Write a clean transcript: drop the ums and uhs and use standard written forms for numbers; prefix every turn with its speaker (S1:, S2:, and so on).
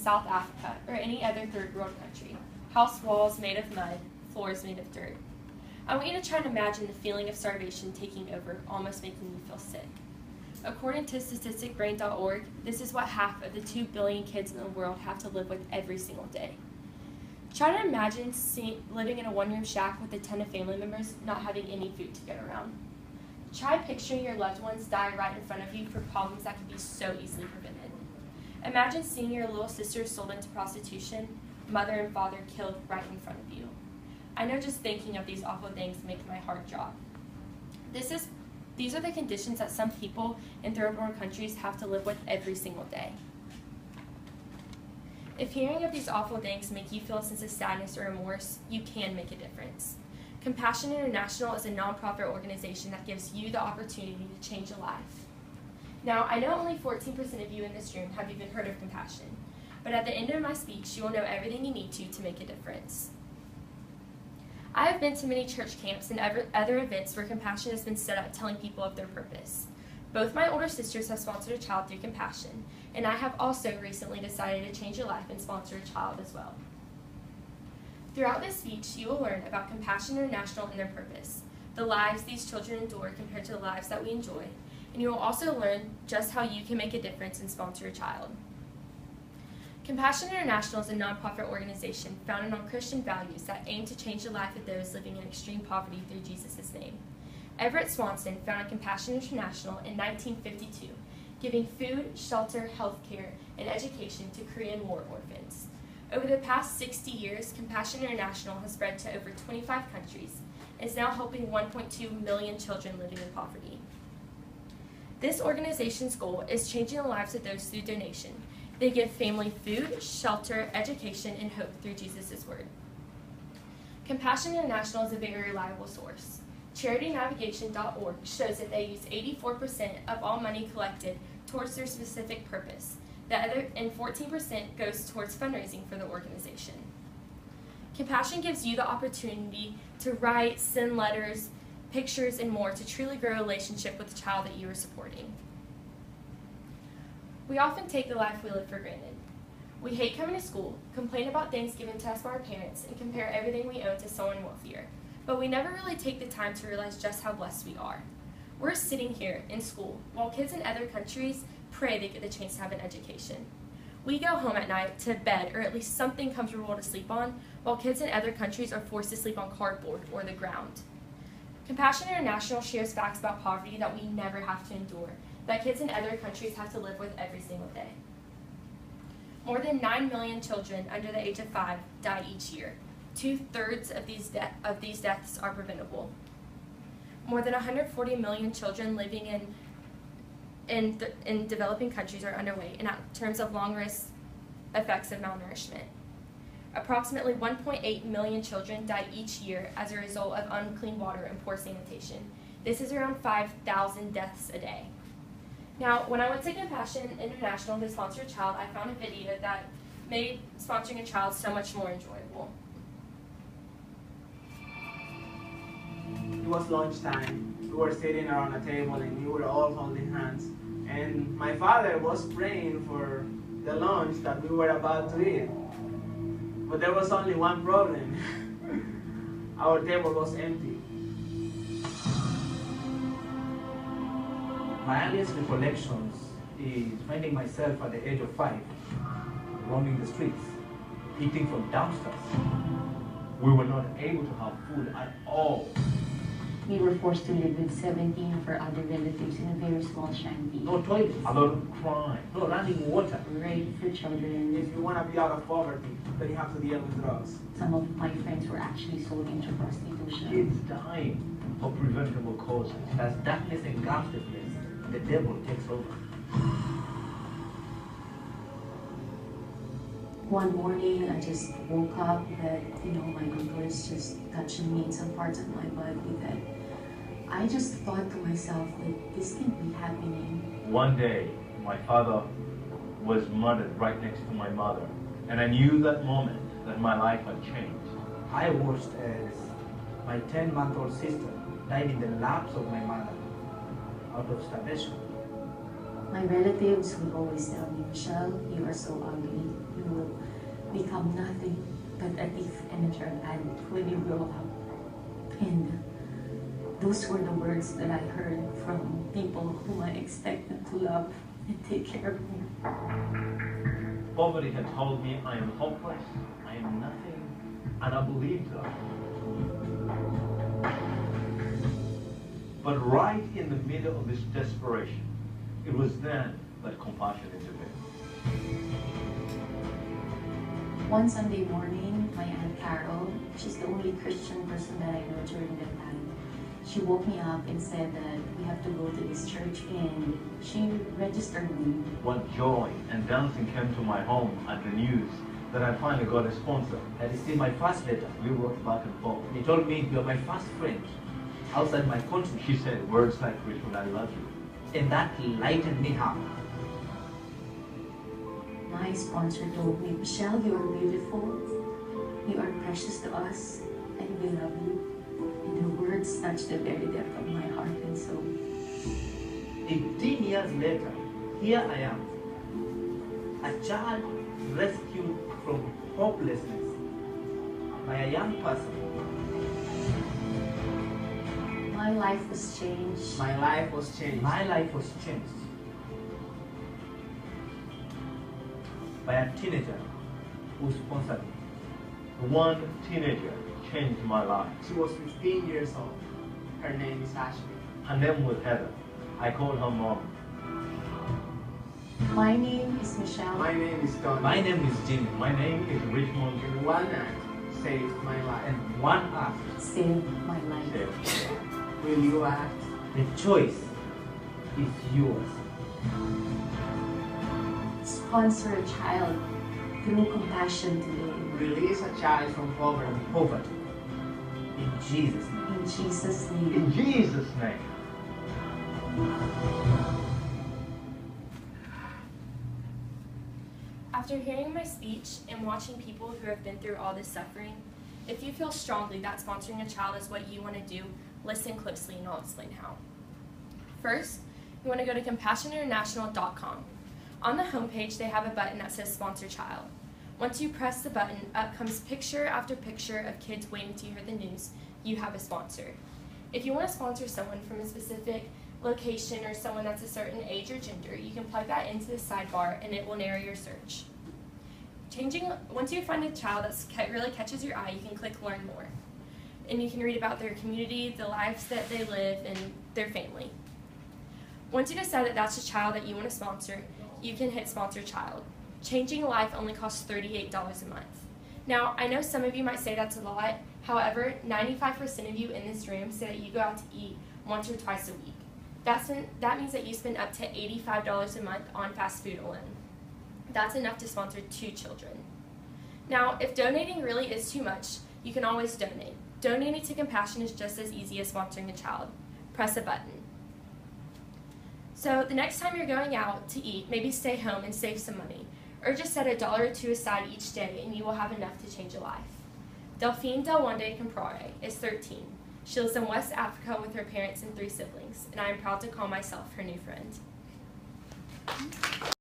S1: South Africa or any other third world country. House walls made of mud, floors made of dirt. I want you to try and imagine the feeling of starvation taking over, almost making you feel sick. According to statisticbrain.org, this is what half of the 2 billion kids in the world have to live with every single day. Try to imagine living in a one-room shack with a ton of family members, not having any food to get around. Try picturing your loved ones die right in front of you for problems that could be so easily prevented. Imagine seeing your little sister sold into prostitution, mother and father killed right in front of you. I know just thinking of these awful things makes my heart drop. These are the conditions that some people in third world countries have to live with every single day. If hearing of these awful things make you feel a sense of sadness or remorse, you can make a difference. Compassion International is a nonprofit organization that gives you the opportunity to change a life. Now, I know only 14% of you in this room have even heard of Compassion, but at the end of my speech, you will know everything you need to make a difference. I have been to many church camps and other events where Compassion has been set up telling people of their purpose. Both my older sisters have sponsored a child through Compassion, and I have also recently decided to change a life and sponsor a child as well. Throughout this speech, you will learn about Compassion International and their purpose, the lives these children endure compared to the lives that we enjoy, and you will also learn just how you can make a difference and sponsor a child. Compassion International is a nonprofit organization founded on Christian values that aim to change the life of those living in extreme poverty through Jesus' name. Everett Swanson founded Compassion International in 1952, giving food, shelter, health care, and education to Korean war orphans. Over the past 60 years, Compassion International has spread to over 25 countries and is now helping 1.2 million children living in poverty. This organization's goal is changing the lives of those through donation. They give family food, shelter, education, and hope through Jesus' word. Compassion International is a very reliable source. CharityNavigation.org shows that they use 84% of all money collected towards their specific purpose. And 14% goes towards fundraising for the organization. Compassion gives you the opportunity to write, send letters, pictures, and more to truly grow a relationship with the child that you are supporting. We often take the life we live for granted. We hate coming to school, complain about things given to us by our parents, and compare everything we own to someone wealthier. But we never really take the time to realize just how blessed we are. We're sitting here in school, while kids in other countries pray they get the chance to have an education. We go home at night to bed, or at least something comfortable to sleep on, while kids in other countries are forced to sleep on cardboard or the ground. Compassion International shares facts about poverty that we never have to endure, that kids in other countries have to live with every single day. More than 9 million children under the age of 5 die each year. 2/3 of these deaths are preventable. More than 140 million children living in developing countries are underweight in terms of long-risk effects of malnourishment. Approximately 1.8 million children die each year as a result of unclean water and poor sanitation. This is around 5,000 deaths a day. Now, when I went to Compassion International to sponsor a child, I found a video that made sponsoring a child so much more enjoyable.
S2: It was lunchtime. We were sitting around a table and we were all holding hands. And my father was praying for the lunch that we were about to eat. But there was only one problem. Our table was empty.
S3: My earliest recollections is finding myself at the age of 5, roaming the streets, eating from dumpsters. We were not able to have food at all.
S4: We were forced to live with 17 of our other relatives in a very small shanty.
S3: No toilets, a lot of crime, no running water.
S4: Rape for children.
S2: If you want to be out of poverty, then you have to deal with drugs.
S4: Some of my friends were actually sold into prostitution.
S3: Kids dying of preventable causes. As darkness engulfs the place, the devil takes over.
S4: One morning, I just woke up that, my uncle is just touching me in some parts of my body that I just thought to myself that this can be happening.
S5: One day, my father was murdered right next to my mother, and I knew that moment that my life had changed.
S6: I watched as my 10-month-old sister died in the laps of my mother out of starvation.
S4: My relatives would always tell me, Michelle, you are so ugly. You will become nothing but a thief and a drug addict when you grow up. And those were the words that I heard from people whom I expected to love and take care of me.
S5: Poverty had told me I am hopeless, I am nothing, and I believed her. But right in the middle of this desperation, it was then that compassion intervened.
S4: One Sunday morning, my Aunt Carol, she's the only Christian person that I know during that time, she woke me up and said that we have to go to this church, and she registered me.
S5: What joy and dancing came to my home at the news that I finally got a sponsor.
S3: I received my first letter.
S5: We wrote back and forth.
S3: He told me, you're my first friend outside my country.
S5: She said words like, Richard, I love you.
S3: And that lightened me up.
S4: My sponsor told me, Michelle, you are beautiful, you are precious to us, and we love you. And her words touched the very depth of my heart and soul.
S3: 18 years later, here I am, a child rescued from hopelessness by a young person.
S4: My life was changed.
S2: My life was changed.
S3: My life was changed by a teenager who sponsored me.
S5: One teenager changed my life.
S2: She was 15 years old. Her name is Ashley.
S5: Her name was Heather. I called her mom.
S4: My name is Michelle.
S2: My name is Tony.
S3: My name is Jimmy.
S5: My name is Richmond.
S2: And one act saved my life.
S3: And one act,
S4: Saved my life.
S5: Said,
S2: Will you act?
S3: the choice is yours.
S4: Sponsor a child through compassion today.
S2: Release a child from poverty.
S3: Poverty. In Jesus' name.
S4: In Jesus' name.
S5: in Jesus' name.
S1: After hearing my speech and watching people who have been through all this suffering, if you feel strongly that sponsoring a child is what you want to do, listen closely and I'll explain how. First, you want to go to CompassionInternational.com. On the homepage, they have a button that says Sponsor Child. Once you press the button, up comes picture after picture of kids waiting to hear the news. You have a sponsor. If you want to sponsor someone from a specific location or someone that's a certain age or gender, you can plug that into the sidebar and it will narrow your search. Once you find a child that really catches your eye, you can click Learn More. And you can read about their community, the lives that they live, and their family. Once you decide that that's a child that you want to sponsor, you can hit Sponsor Child. Changing a life only costs $38 a month. Now, I know some of you might say that's a lot. However, 95% of you in this room say that you go out to eat once or twice a week. That means that you spend up to $85 a month on fast food alone. That's enough to sponsor 2 children. Now, if donating really is too much, you can always donate. Donating to Compassion is just as easy as sponsoring a child. Press a button. So the next time you're going out to eat, maybe stay home and save some money, or just set $1 or $2 aside each day and you will have enough to change a life. Delphine Delwande Comprare is 13. She lives in West Africa with her parents and 3 siblings, and I am proud to call myself her new friend.